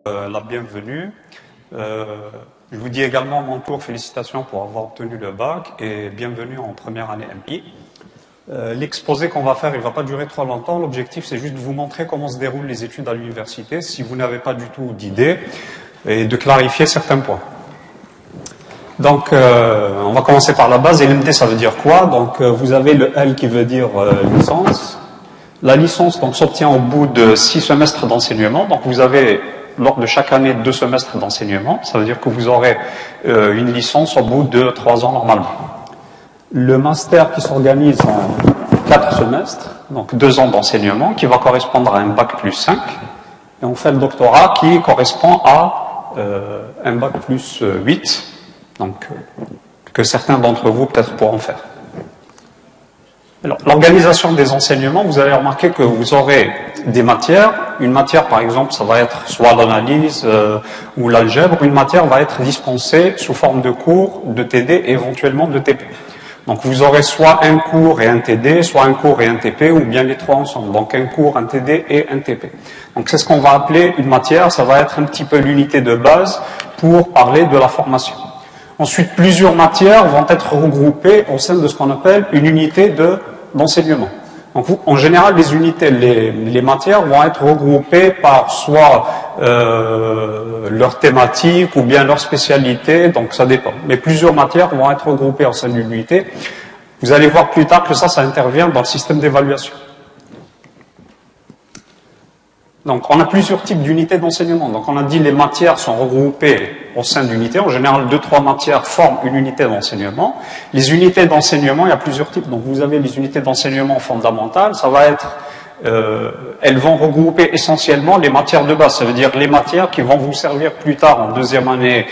La bienvenue. Je vous dis également à mon tour félicitations pour avoir obtenu le bac et bienvenue en première année MI. L'exposé qu'on va faire, il ne va pas durer trop longtemps. L'objectif, c'est juste de vous montrer comment se déroulent les études à l'université, si vous n'avez pas du tout d'idée, et de clarifier certains points. Donc, on va commencer par la base. LMD, ça veut dire quoi? Donc, vous avez le L qui veut dire licence. La licence donc s'obtient au bout de 6 semestres d'enseignement. Donc, vous avez lors de chaque année 2 semestres d'enseignement. Ça veut dire que vous aurez une licence au bout de 3 ans normalement. Le master qui s'organise en 4 semestres, donc 2 ans d'enseignement, qui va correspondre à un bac plus 5. Et on fait le doctorat qui correspond à un bac plus 8, donc que certains d'entre vous peut-être pourront faire. Alors, l'organisation des enseignements, vous allez remarquer que vous aurez des matières. Une matière, par exemple, ça va être soit l'analyse ou l'algèbre. Une matière va être dispensée sous forme de cours, de TD et éventuellement de TP. Donc, vous aurez soit un cours et un TD, soit un cours et un TP, ou bien les trois ensemble. Donc, un cours, un TD et un TP. Donc, c'est ce qu'on va appeler une matière. Ça va être un petit peu l'unité de base pour parler de la formation. Ensuite, plusieurs matières vont être regroupées au sein de ce qu'on appelle une unité d'enseignement. Donc, en général, les unités, les matières vont être regroupées par soit leur thématique ou bien leur spécialité, donc ça dépend. Mais plusieurs matières vont être regroupées au sein d'une unité. Vous allez voir plus tard que ça intervient dans le système d'évaluation. Donc, on a plusieurs types d'unités d'enseignement. Donc, on a dit les matières sont regroupées au sein d'unités. En général, 2-3 matières forment une unité d'enseignement. Les unités d'enseignement, il y a plusieurs types. Donc, vous avez les unités d'enseignement fondamentales. Ça va être, elles vont regrouper essentiellement les matières de base. Ça veut dire les matières qui vont vous servir plus tard en deuxième année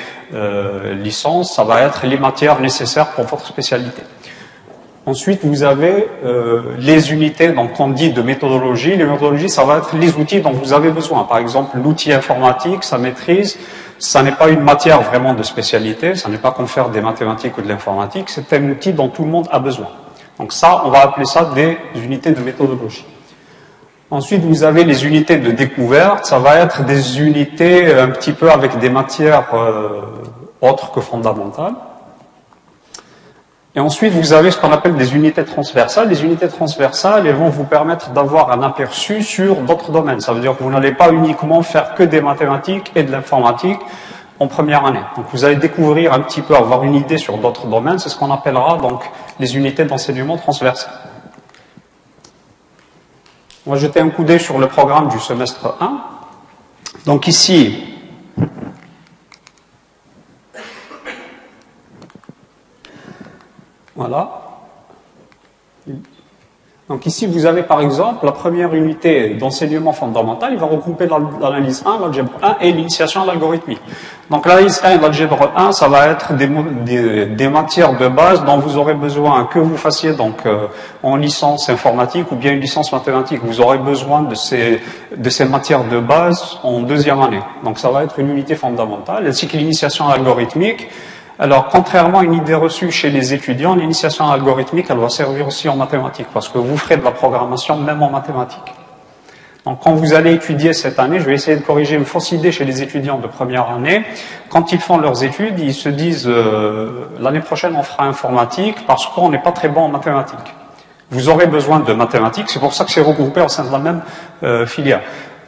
licence. Ça va être les matières nécessaires pour votre spécialité. Ensuite, vous avez les unités, donc on dit de méthodologie. Les méthodologies, ça va être les outils dont vous avez besoin. Par exemple, l'outil informatique, sa maîtrise, ça n'est pas une matière vraiment de spécialité, ça n'est pas qu'on fait des mathématiques ou de l'informatique, c'est un outil dont tout le monde a besoin. Donc ça, on va appeler ça des unités de méthodologie. Ensuite, vous avez les unités de découverte, ça va être des unités un petit peu avec des matières autres que fondamentales. Et ensuite, vous avez ce qu'on appelle des unités transversales. Les unités transversales, elles vont vous permettre d'avoir un aperçu sur d'autres domaines. Ça veut dire que vous n'allez pas uniquement faire que des mathématiques et de l'informatique en première année. Donc, vous allez découvrir un petit peu, avoir une idée sur d'autres domaines. C'est ce qu'on appellera donc les unités d'enseignement transversales. On va jeter un coup d'œil sur le programme du semestre 1. Donc ici, voilà. Donc ici, vous avez par exemple la première unité d'enseignement fondamental. Il va regrouper l'analyse 1, l'algèbre 1 et l'initiation à l'algorithmie. Donc l'analyse 1 et l'algèbre 1, ça va être des matières de base dont vous aurez besoin, que vous fassiez donc en licence informatique ou bien une licence mathématique. Vous aurez besoin de ces matières de base en deuxième année. Donc ça va être une unité fondamentale, ainsi que l'initiation à l'algorithmique. Alors, contrairement à une idée reçue chez les étudiants, l'initiation algorithmique, elle va servir aussi en mathématiques, parce que vous ferez de la programmation même en mathématiques. Donc, quand vous allez étudier cette année, je vais essayer de corriger une fausse idée chez les étudiants de première année. Quand ils font leurs études, ils se disent l'année prochaine, on fera informatique, parce qu'on n'est pas très bon en mathématiques. Vous aurez besoin de mathématiques, c'est pour ça que c'est regroupé au sein de la même filière.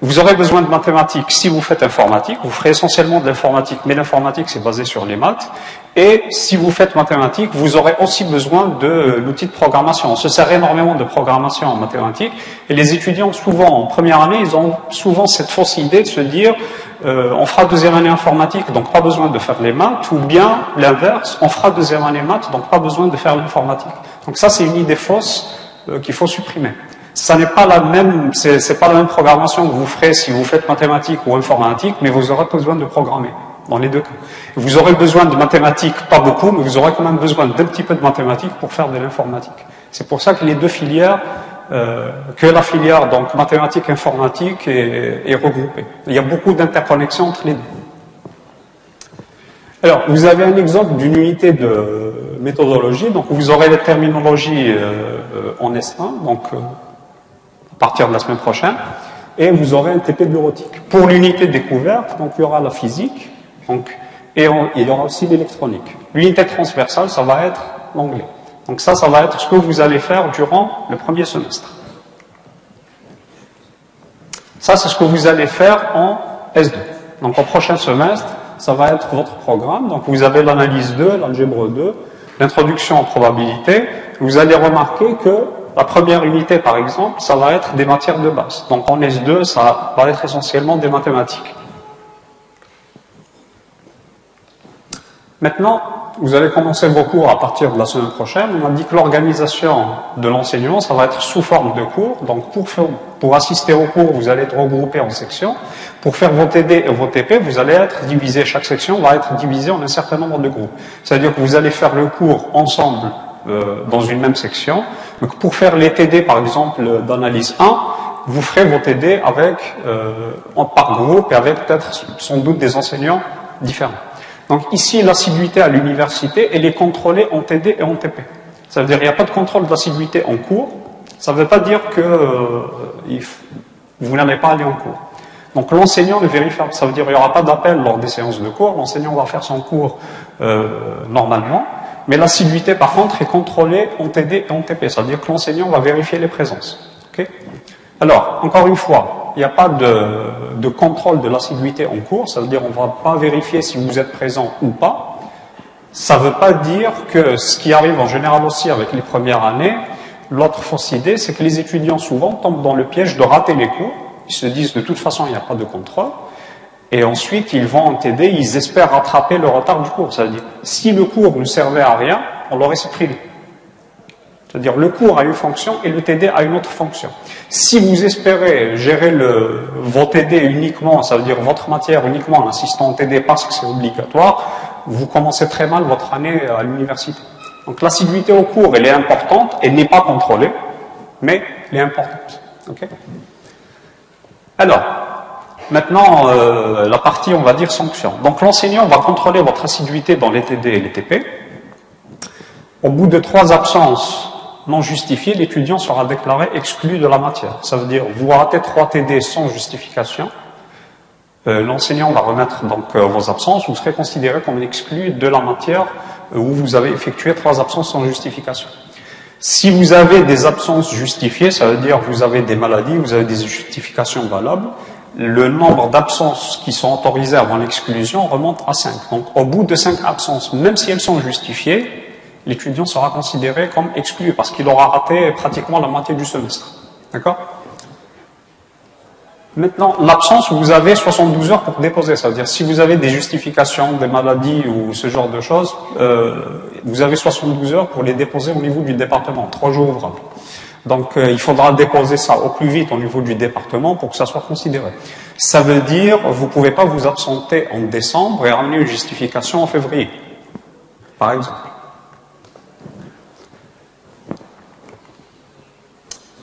Vous aurez besoin de mathématiques si vous faites informatique. Vous ferez essentiellement de l'informatique, mais l'informatique, c'est basé sur les maths. Et si vous faites mathématiques, vous aurez aussi besoin de l'outil de programmation. On se sert énormément de programmation en mathématiques. Et les étudiants, souvent, en première année, ils ont souvent cette fausse idée de se dire on fera deuxième année informatique, donc pas besoin de faire les maths. Ou bien, l'inverse, on fera deuxième année maths, donc pas besoin de faire l'informatique. Donc ça, c'est une idée fausse qu'il faut supprimer. Ça n'est pas la même, c'est pas la même programmation que vous ferez si vous faites mathématiques ou informatique, mais vous aurez besoin de programmer, dans les deux cas. Vous aurez besoin de mathématiques, pas beaucoup, mais vous aurez quand même besoin d'un petit peu de mathématiques pour faire de l'informatique. C'est pour ça que les deux filières, que la filière, donc mathématiques, informatique, est regroupée. Il y a beaucoup d'interconnexions entre les deux. Alors, vous avez un exemple d'une unité de méthodologie, donc vous aurez les terminologies en S1, donc à partir de la semaine prochaine. et vous aurez un TP bureautique. Pour l'unité découverte, donc il y aura la physique, donc, et il y aura aussi l'électronique. L'unité transversale, ça va être l'anglais. Donc ça va être ce que vous allez faire durant le premier semestre. Ça, c'est ce que vous allez faire en S2. Donc au prochain semestre, ça va être votre programme. Donc vous avez l'analyse 2, l'algèbre 2, l'introduction en probabilité. Vous allez remarquer que la première unité, par exemple, ça va être des matières de base. Donc en S2, ça va être essentiellement des mathématiques. Maintenant, vous allez commencer vos cours à partir de la semaine prochaine. On a dit que l'organisation de l'enseignement, ça va être sous forme de cours. Donc pour assister aux cours, vous allez être regroupés en sections. Pour faire vos TD et vos TP, vous allez être divisés. Chaque section va être divisée en un certain nombre de groupes. C'est-à-dire que vous allez faire le cours ensemble dans une même section. Donc pour faire les TD, par exemple, d'analyse 1, vous ferez vos TD avec, par groupe et avec peut-être sans doute des enseignants différents. Donc ici, l'assiduité à l'université, elle est contrôlée en TD et en TP. Ça veut dire qu'il n'y a pas de contrôle d'assiduité en cours. Ça ne veut pas dire que vous n'allez pas aller en cours. Donc l'enseignant ne vérifie pas. Ça veut dire qu'il n'y aura pas d'appel lors des séances de cours. L'enseignant va faire son cours normalement. Mais l'assiduité, par contre, est contrôlée en TD et en TP. Ça veut dire que l'enseignant va vérifier les présences. Okay. Alors, encore une fois, il n'y a pas de contrôle de l'assiduité en cours. Ça veut dire qu'on ne va pas vérifier si vous êtes présent ou pas. Ça ne veut pas dire que ce qui arrive en général aussi avec les premières années, l'autre fausse idée, c'est que les étudiants souvent tombent dans le piège de rater les cours. Ils se disent de toute façon, il n'y a pas de contrôle. Et ensuite, ils vont en TD, ils espèrent rattraper le retard du cours. C'est-à-dire, si le cours ne servait à rien, on l'aurait supprimé. C'est-à-dire, le cours a une fonction et le TD a une autre fonction. Si vous espérez gérer vos TD uniquement, ça veut dire votre matière uniquement en assistant au TD parce que c'est obligatoire, vous commencez très mal votre année à l'université. Donc, l'assiduité au cours, elle est importante, elle n'est pas contrôlée, mais elle est importante. Okay. Alors, maintenant, la partie, on va dire, sanction. Donc, l'enseignant va contrôler votre assiduité dans les TD et les TP. Au bout de 3 absences non justifiées, l'étudiant sera déclaré exclu de la matière. Ça veut dire, vous ratez 3 TD sans justification, l'enseignant va remettre donc vos absences, vous serez considéré comme exclu de la matière où vous avez effectué 3 absences sans justification. Si vous avez des absences justifiées, ça veut dire vous avez des maladies, vous avez des justifications valables, le nombre d'absences qui sont autorisées avant l'exclusion remonte à 5. Donc au bout de 5 absences, même si elles sont justifiées, l'étudiant sera considéré comme exclu parce qu'il aura raté pratiquement la moitié du semestre. D'accord? Maintenant, l'absence, vous avez 72 heures pour déposer. Ça veut dire, si vous avez des justifications, des maladies ou ce genre de choses, vous avez 72 heures pour les déposer au niveau du département, 3 jours ouvrables. Donc, il faudra déposer ça au plus vite au niveau du département pour que ça soit considéré. Ça veut dire, vous ne pouvez pas vous absenter en décembre et ramener une justification en février, par exemple.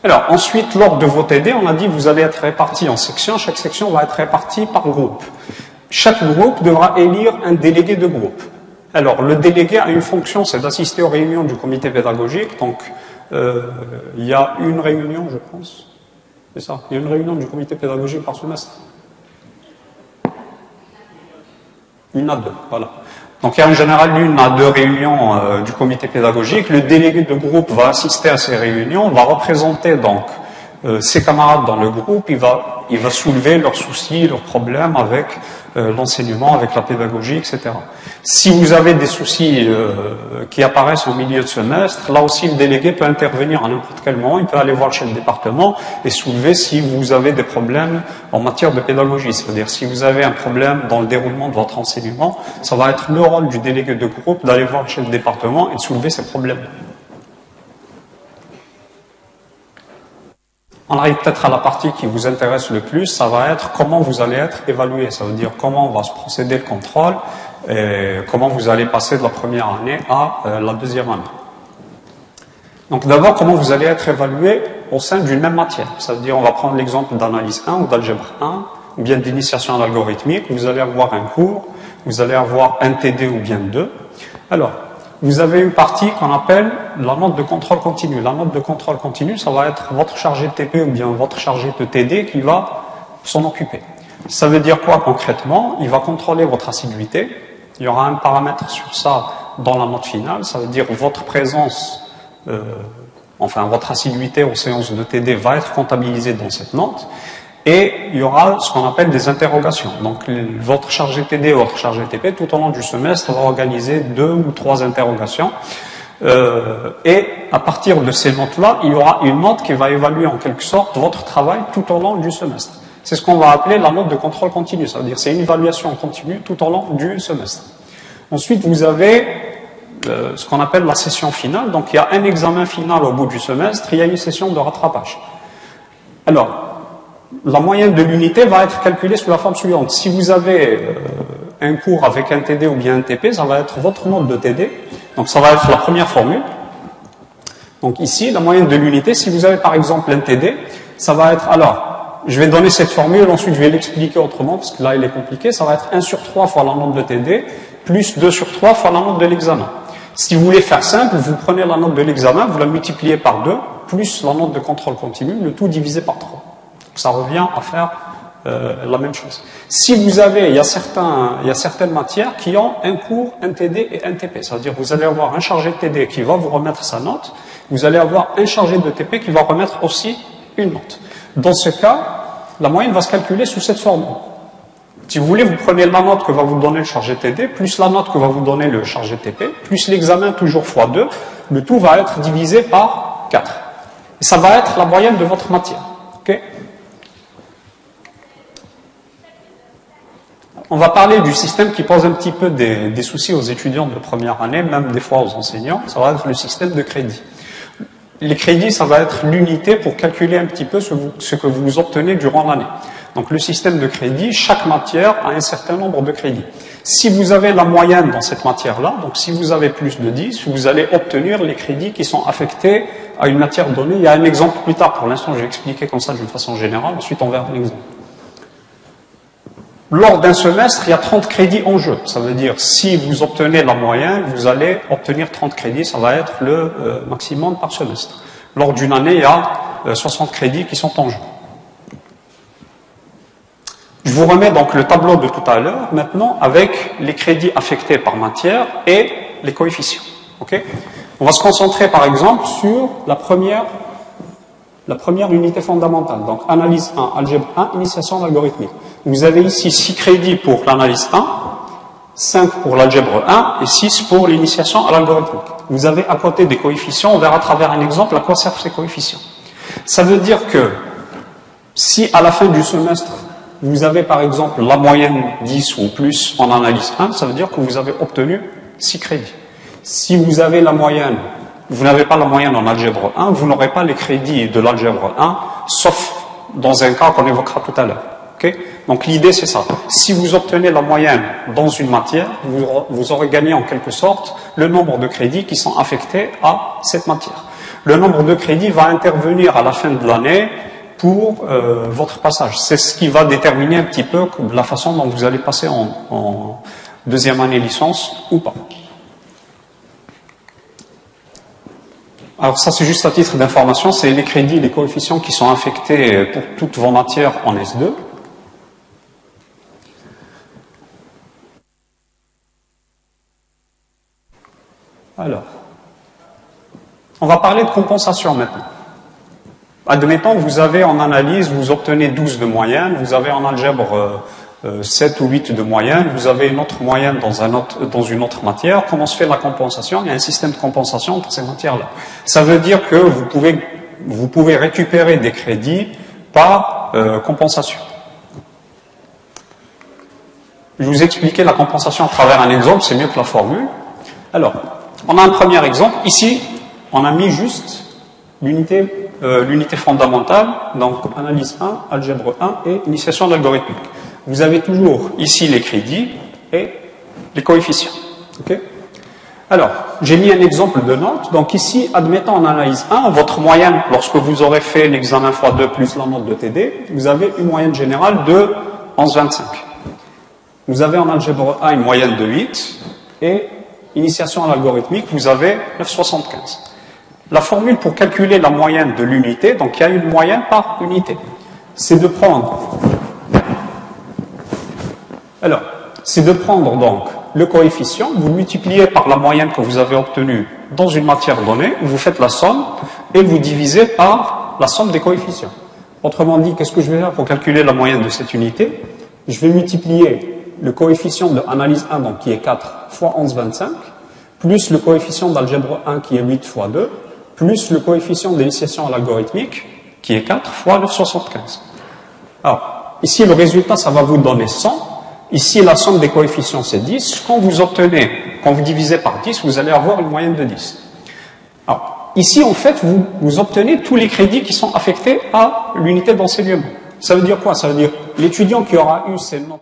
Alors, ensuite, lors de vos TD, on a dit que vous allez être répartis en sections. Chaque section va être répartie par groupe. Chaque groupe devra élire un délégué de groupe. Alors, le délégué a une fonction, c'est d'assister aux réunions du comité pédagogique. Donc, il y a une réunion, je pense. C'est ça, il y a une réunion du comité pédagogique par semestre. Une à 2, voilà. Donc il y a en général 1 à 2 réunions du comité pédagogique. Le délégué de groupe va assister à ces réunions, va représenter donc ses camarades dans le groupe, il va soulever leurs soucis, leurs problèmes avec l'enseignement, avec la pédagogie, etc. Si vous avez des soucis qui apparaissent en milieu de semestre, là aussi le délégué peut intervenir à n'importe quel moment, il peut aller voir chez le département et soulever si vous avez des problèmes en matière de pédagogie. C'est-à-dire si vous avez un problème dans le déroulement de votre enseignement, ça va être le rôle du délégué de groupe d'aller voir chez le département et de soulever ces problèmes. On arrive peut-être à la partie qui vous intéresse le plus, ça va être comment vous allez être évalué. Ça veut dire comment va se procéder le contrôle et comment vous allez passer de la première année à la deuxième année. Donc d'abord, comment vous allez être évalué au sein d'une même matière. Ça veut dire, on va prendre l'exemple d'analyse 1 ou d'algèbre 1, ou bien d'initiation à l'algorithmique. Vous allez avoir un cours, vous allez avoir un TD ou bien 2. Alors, vous avez une partie qu'on appelle la note de contrôle continu. La note de contrôle continu, ça va être votre chargé de TP ou bien votre chargé de TD qui va s'en occuper. Ça veut dire quoi concrètement? Il va contrôler votre assiduité. Il y aura un paramètre sur ça dans la note finale. Ça veut dire votre présence, enfin votre assiduité aux séances de TD va être comptabilisée dans cette note. Et il y aura ce qu'on appelle des interrogations. Donc votre chargé TD ou votre chargé TP, tout au long du semestre, va organiser 2 ou 3 interrogations. Et à partir de ces notes-là, il y aura une note qui va évaluer en quelque sorte votre travail tout au long du semestre. C'est ce qu'on va appeler la note de contrôle continu. Ça veut dire que c'est une évaluation continue tout au long du semestre. Ensuite, vous avez ce qu'on appelle la session finale. Donc il y a un examen final au bout du semestre, il y a une session de rattrapage. Alors, la moyenne de l'unité va être calculée sous la forme suivante. Si vous avez un cours avec un TD ou bien un TP, ça va être votre note de TD. Donc ça va être la première formule. Donc ici, la moyenne de l'unité, si vous avez par exemple un TD, ça va être, alors, je vais donner cette formule, ensuite je vais l'expliquer autrement, parce que là il est compliqué, ça va être 1 sur 3 fois la note de TD, plus 2 sur 3 fois la note de l'examen. Si vous voulez faire simple, vous prenez la note de l'examen, vous la multipliez par 2, plus la note de contrôle continu, le tout divisé par 3. Ça revient à faire la même chose. Si vous avez, il y a certaines matières qui ont un cours, un TD et un TP. Ça veut dire que vous allez avoir un chargé de TD qui va vous remettre sa note, vous allez avoir un chargé de TP qui va remettre aussi une note. Dans ce cas, la moyenne va se calculer sous cette formule. Si vous voulez, vous prenez la note que va vous donner le chargé TD, plus la note que va vous donner le chargé TP, plus l'examen toujours fois 2, le tout va être divisé par 4. Et ça va être la moyenne de votre matière. Okay? On va parler du système qui pose un petit peu des soucis aux étudiants de première année, même des fois aux enseignants. Ça va être le système de crédit. Les crédits, ça va être l'unité pour calculer un petit peu ce que vous obtenez durant l'année. Donc le système de crédit, chaque matière a un certain nombre de crédits. Si vous avez la moyenne dans cette matière-là, donc si vous avez plus de 10, vous allez obtenir les crédits qui sont affectés à une matière donnée. Il y a un exemple plus tard. Pour l'instant, je vais expliquer comme ça d'une façon générale. Ensuite, on verra l'exemple. Lors d'un semestre, il y a 30 crédits en jeu. Ça veut dire, si vous obtenez la moyenne, vous allez obtenir 30 crédits. Ça va être le maximum par semestre. Lors d'une année, il y a 60 crédits qui sont en jeu. Je vous remets donc le tableau de tout à l'heure, maintenant, avec les crédits affectés par matière et les coefficients. Okay? On va se concentrer, par exemple, sur la première unité fondamentale. Donc, analyse 1, algèbre 1, initiation algorithmique. Vous avez ici 6 crédits pour l'analyse 1, 5 pour l'algèbre 1 et 6 pour l'initiation à l'algorithmique. Vous avez à côté des coefficients, on verra à travers un exemple à quoi servent ces coefficients. Ça veut dire que si à la fin du semestre, vous avez par exemple la moyenne 10 ou plus en analyse 1, ça veut dire que vous avez obtenu 6 crédits. Si vous avez la moyenne, vous n'avez pas la moyenne en algèbre 1, vous n'aurez pas les crédits de l'algèbre 1, sauf dans un cas qu'on évoquera tout à l'heure. Okay? Donc l'idée c'est ça. Si vous obtenez la moyenne dans une matière, vous aurez gagné en quelque sorte le nombre de crédits qui sont affectés à cette matière. Le nombre de crédits va intervenir à la fin de l'année pour votre passage. C'est ce qui va déterminer un petit peu la façon dont vous allez passer en deuxième année licence ou pas. Alors ça c'est juste à titre d'information, c'est les crédits, les coefficients qui sont affectés pour toutes vos matières en S2. Alors, on va parler de compensation maintenant. Admettons que vous avez en analyse, vous obtenez 12 de moyenne, vous avez en algèbre 7 ou 8 de moyenne, vous avez une autre moyenne dans une autre matière. Comment se fait la compensation? Il y a un système de compensation pour ces matières-là. Ça veut dire que vous pouvez récupérer des crédits par compensation. Je vais vous expliquer la compensation à travers un exemple, c'est mieux que la formule. Alors, on a un premier exemple. Ici, on a mis juste l'unité fondamentale, donc analyse 1, algèbre 1 et initiation de l'algorithmique. Vous avez toujours ici les crédits et les coefficients. Okay? Alors, j'ai mis un exemple de note. Donc ici, admettons en analyse 1, votre moyenne, lorsque vous aurez fait l'examen x2 plus la note de TD, vous avez une moyenne générale de 11,25. Vous avez en algèbre 1 une moyenne de 8 et initiation à l'algorithmique, vous avez 9,75. La formule pour calculer la moyenne de l'unité, donc il y a une moyenne par unité, c'est de prendre Alors, c'est de prendre donc le coefficient, vous le multipliez par la moyenne que vous avez obtenue dans une matière donnée, vous faites la somme et vous divisez par la somme des coefficients. Autrement dit, qu'est-ce que je vais faire pour calculer la moyenne de cette unité? Je vais multiplier le coefficient de analyse 1, donc qui est 4 fois 11,25, plus le coefficient d'algèbre 1 qui est 8 fois 2, plus le coefficient d'initiation à l'algorithmique qui est 4 fois 9,75. Alors, ici, le résultat, ça va vous donner 100. Ici, la somme des coefficients, c'est 10. Quand vous divisez par 10, vous allez avoir une moyenne de 10. Alors, ici, en fait, vous obtenez tous les crédits qui sont affectés à l'unité d'enseignement. Ça veut dire quoi? Ça veut dire l'étudiant qui aura eu ces notes.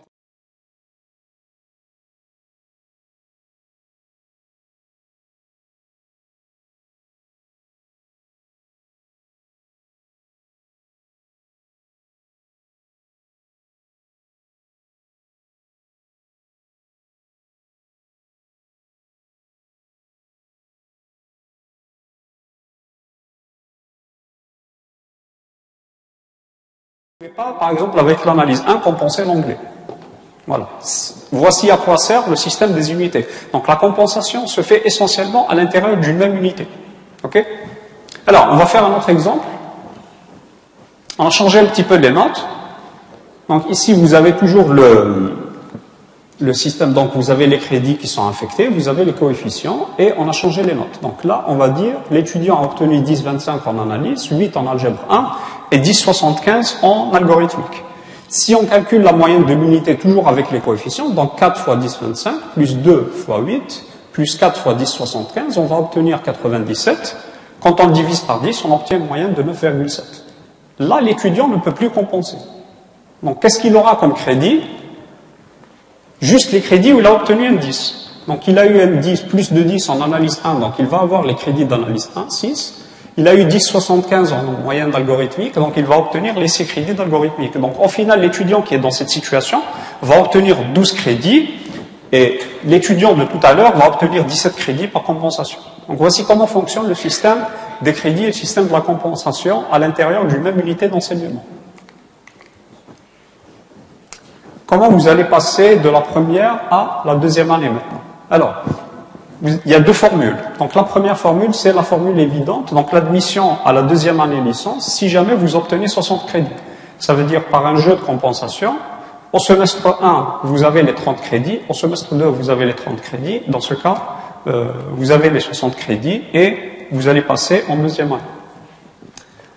Vous ne pouvez pas, par exemple, avec l'analyse 1, compenser l'anglais. Voilà. Voici à quoi sert le système des unités. Donc la compensation se fait essentiellement à l'intérieur d'une même unité. Ok? Alors, on va faire un autre exemple. On va changer un petit peu les notes. Donc ici, vous avez toujours le système, donc vous avez les crédits qui sont affectés, vous avez les coefficients, et on a changé les notes. Donc là, on va dire, l'étudiant a obtenu 10,25 en analyse, 8 en algèbre 1, et 10,75 en algorithmique. Si on calcule la moyenne de l'unité toujours avec les coefficients, donc 4 fois 10,25, plus 2 fois 8, plus 4 fois 10,75, on va obtenir 97. Quand on le divise par 10, on obtient une moyenne de 9,7. Là, l'étudiant ne peut plus compenser. Donc, qu'est-ce qu'il aura comme crédit? Juste les crédits où il a obtenu un 10. Donc, il a eu un 10 plus de 10 en analyse 1, donc il va avoir les crédits d'analyse 1, 6. Il a eu 10,75 en moyenne d'algorithmique, donc il va obtenir les 6 crédits d'algorithmique. Donc, au final, l'étudiant qui est dans cette situation va obtenir 12 crédits, et l'étudiant de tout à l'heure va obtenir 17 crédits par compensation. Donc, voici comment fonctionne le système des crédits et le système de la compensation à l'intérieur d'une même unité d'enseignement. Comment vous allez passer de la première à la deuxième année maintenant? Alors, il y a deux formules. Donc la première formule, c'est la formule évidente. Donc l'admission à la deuxième année licence, si jamais vous obtenez 60 crédits. Ça veut dire par un jeu de compensation, au semestre 1, vous avez les 30 crédits, au semestre 2, vous avez les 30 crédits. Dans ce cas, vous avez les 60 crédits et vous allez passer en deuxième année.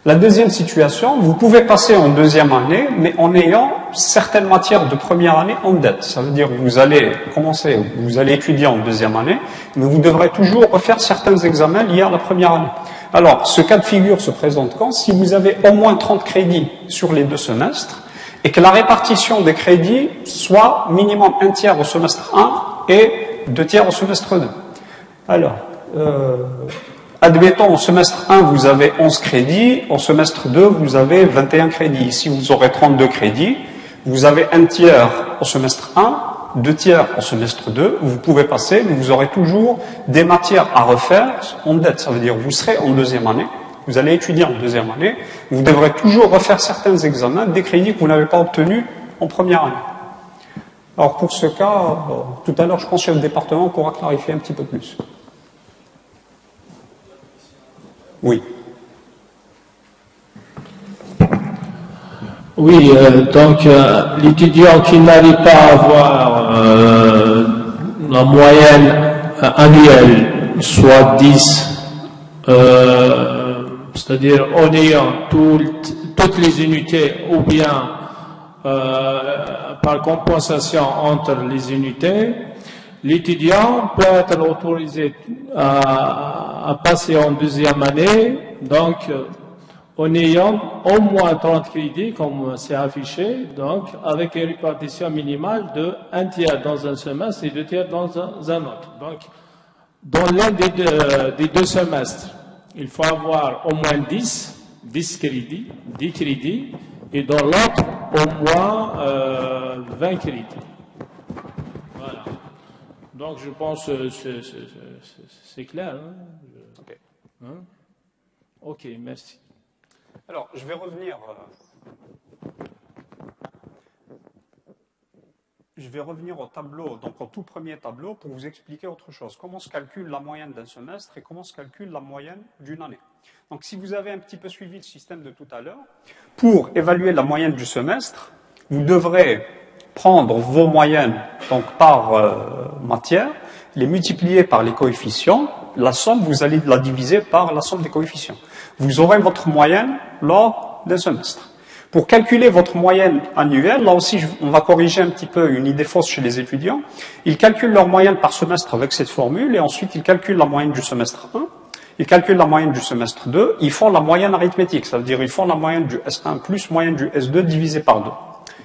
La deuxième situation, vous pouvez passer en deuxième année, mais en ayant certaines matières de première année en dette. Ça veut dire que vous allez commencer, vous allez étudier en deuxième année, mais vous devrez toujours refaire certains examens liés à la première année. Alors, ce cas de figure se présente quand? Si vous avez au moins 30 crédits sur les 2 semestres, et que la répartition des crédits soit minimum 1 tiers au semestre 1 et 2 tiers au semestre 2. Alors, admettons, au semestre 1, vous avez 11 crédits, au semestre 2, vous avez 21 crédits. Ici, vous aurez 32 crédits. Vous avez 1 tiers au semestre 1, 2 tiers au semestre 2. Vous pouvez passer, mais vous aurez toujours des matières à refaire en dette. Ça veut dire que vous serez en deuxième année, vous allez étudier en deuxième année, vous devrez toujours refaire certains examens, des crédits que vous n'avez pas obtenus en première année. Alors, pour ce cas, tout à l'heure, je pense que le département pourra clarifier un petit peu plus. Oui. Oui, donc l'étudiant qui n'arrive pas à avoir la moyenne annuelle, soit 10, c'est-à-dire en ayant toutes les unités ou bien par compensation entre les unités, l'étudiant peut être autorisé à passer en deuxième année, donc en ayant au moins 30 crédits, comme c'est affiché, donc avec une répartition minimale de 1 tiers dans un semestre et 2 tiers dans un autre. Donc, dans l'un des deux semestres, il faut avoir au moins 10 crédits, 10 crédits, et dans l'autre, au moins 20 crédits. Voilà. Donc, je pense que c'est clair. Hein? Ok. Hein? Ok, merci. Alors, je vais revenir. je vais revenir au tableau, donc au tout premier tableau, pour vous expliquer autre chose. Comment se calcule la moyenne d'un semestre et comment se calcule la moyenne d'une année. Donc si vous avez un petit peu suivi le système de tout à l'heure, pour évaluer la moyenne du semestre, vous devrez prendre vos moyennes donc par matière, les multiplier par les coefficients, la somme, vous allez la diviser par la somme des coefficients. Vous aurez votre moyenne lors d'un semestre. Pour calculer votre moyenne annuelle, là aussi, on va corriger un petit peu une idée fausse chez les étudiants. Ils calculent leur moyenne par semestre avec cette formule, et ensuite ils calculent la moyenne du semestre 1, ils calculent la moyenne du semestre 2, ils font la moyenne arithmétique, ça veut dire ils font la moyenne du S1 plus moyenne du S2 divisé par 2.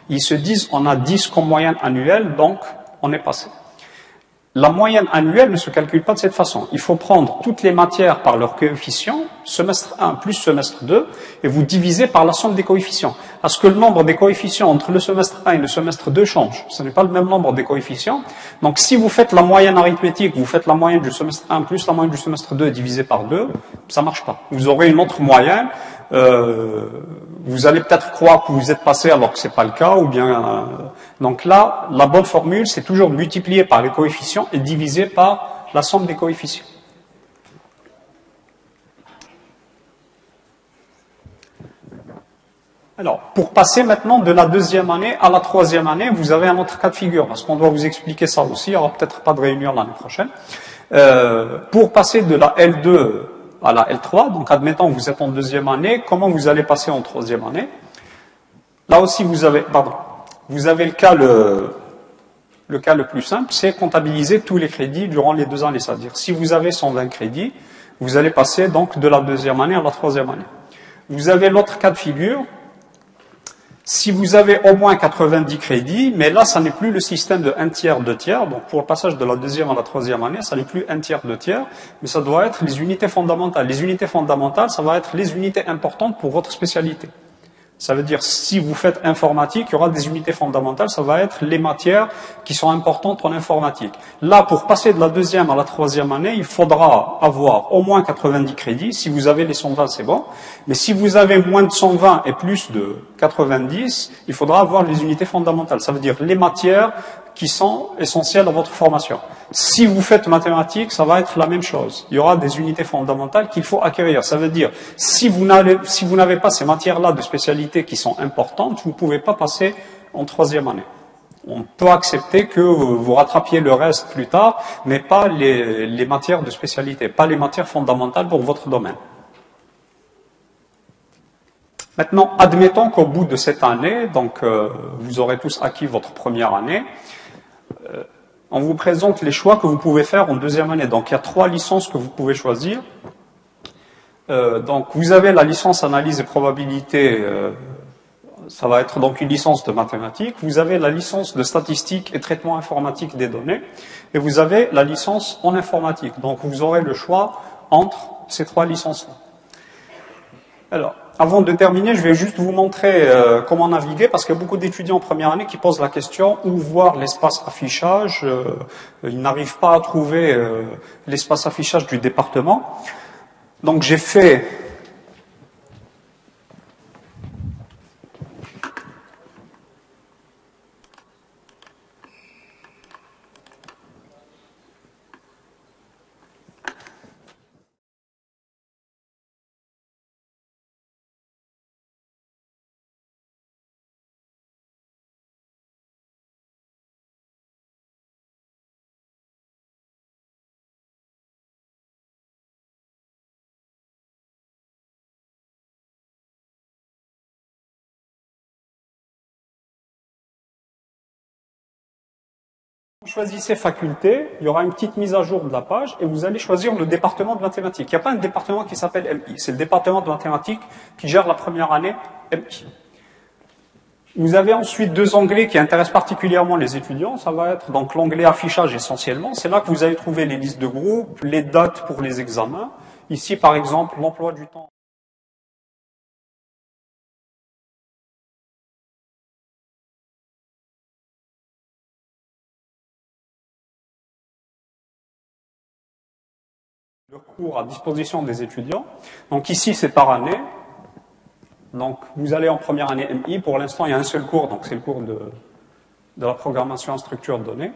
Ils se disent, on a 10 comme moyenne annuelle, donc on est passé. La moyenne annuelle ne se calcule pas de cette façon. Il faut prendre toutes les matières par leurs coefficients, semestre 1 plus semestre 2, et vous divisez par la somme des coefficients. Parce que le nombre des coefficients entre le semestre 1 et le semestre 2 change. Ce n'est pas le même nombre des coefficients. Donc si vous faites la moyenne arithmétique, vous faites la moyenne du semestre 1 plus la moyenne du semestre 2 divisé par 2, ça ne marche pas. Vous aurez une autre moyenne. Vous allez peut-être croire que vous êtes passé alors que ce n'est pas le cas, ou bien... donc là, la bonne formule, c'est toujours de multiplier par les coefficients et diviser par la somme des coefficients. Alors, pour passer maintenant de la deuxième année à la troisième année, vous avez un autre cas de figure, parce qu'on doit vous expliquer ça aussi, il n'y aura peut-être pas de réunion l'année prochaine. Pour passer de la L2 à la L3, donc admettons que vous êtes en deuxième année, comment vous allez passer en troisième année? Là aussi, vous avez le cas le plus simple, c'est comptabiliser tous les crédits durant les 2 années. C'est-à-dire, si vous avez 120 crédits, vous allez passer donc de la deuxième année à la troisième année. Vous avez l'autre cas de figure, si vous avez au moins 90 crédits, mais là, ça n'est plus le système de 1 tiers, 2 tiers. Donc, pour le passage de la deuxième à la troisième année, ça n'est plus 1 tiers, 2 tiers, mais ça doit être les unités fondamentales. Les unités fondamentales, ça va être les unités importantes pour votre spécialité. Ça veut dire, si vous faites informatique, il y aura des unités fondamentales, ça va être les matières qui sont importantes en informatique. Là, pour passer de la deuxième à la troisième année, il faudra avoir au moins 90 crédits. Si vous avez les 120, c'est bon. Mais si vous avez moins de 120 et plus de 90, il faudra avoir les unités fondamentales. Ça veut dire les matières qui sont essentielles à votre formation. Si vous faites mathématiques, ça va être la même chose. Il y aura des unités fondamentales qu'il faut acquérir. Ça veut dire, si vous n'avez pas ces matières-là de spécialité qui sont importantes, vous ne pouvez pas passer en troisième année. On peut accepter que vous rattrapiez le reste plus tard, mais pas les matières de spécialité, pas les matières fondamentales pour votre domaine. Maintenant, admettons qu'au bout de cette année, donc vous aurez tous acquis votre première année, on vous présente les choix que vous pouvez faire en deuxième année. Donc il y a 3 licences que vous pouvez choisir. Donc vous avez la licence analyse et probabilité, ça va être donc une licence de mathématiques. Vous avez la licence de statistique et traitement informatique des données. Et vous avez la licence en informatique. Donc vous aurez le choix entre ces 3 licences-là. Alors, avant de terminer, je vais juste vous montrer comment naviguer, parce qu'il y a beaucoup d'étudiants en première année qui posent la question où voir l'espace affichage. Ils n'arrivent pas à trouver l'espace affichage du département. Donc j'ai fait... Choisissez faculté, il y aura une petite mise à jour de la page et vous allez choisir le département de mathématiques. Il n'y a pas un département qui s'appelle MI, c'est le département de mathématiques qui gère la première année MI. Vous avez ensuite 2 onglets qui intéressent particulièrement les étudiants. Ça va être donc l'onglet affichage essentiellement. C'est là que vous allez trouver les listes de groupes, les dates pour les examens. Ici, par exemple, l'emploi du temps. Le cours à disposition des étudiants. Donc ici, c'est par année. Donc vous allez en première année MI. Pour l'instant, il y a un seul cours, donc c'est le cours de de la programmation en structure de données.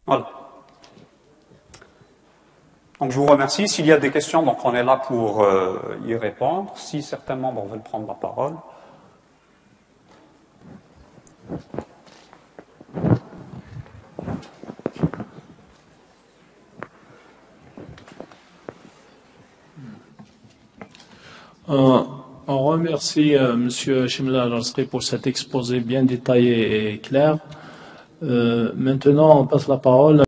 Voilà. Donc je vous remercie. S'il y a des questions, donc on est là pour y répondre. Si certains membres veulent prendre la parole. On remercie M. Chemla Al-Rasri pour cet exposé bien détaillé et clair. Maintenant, on passe la parole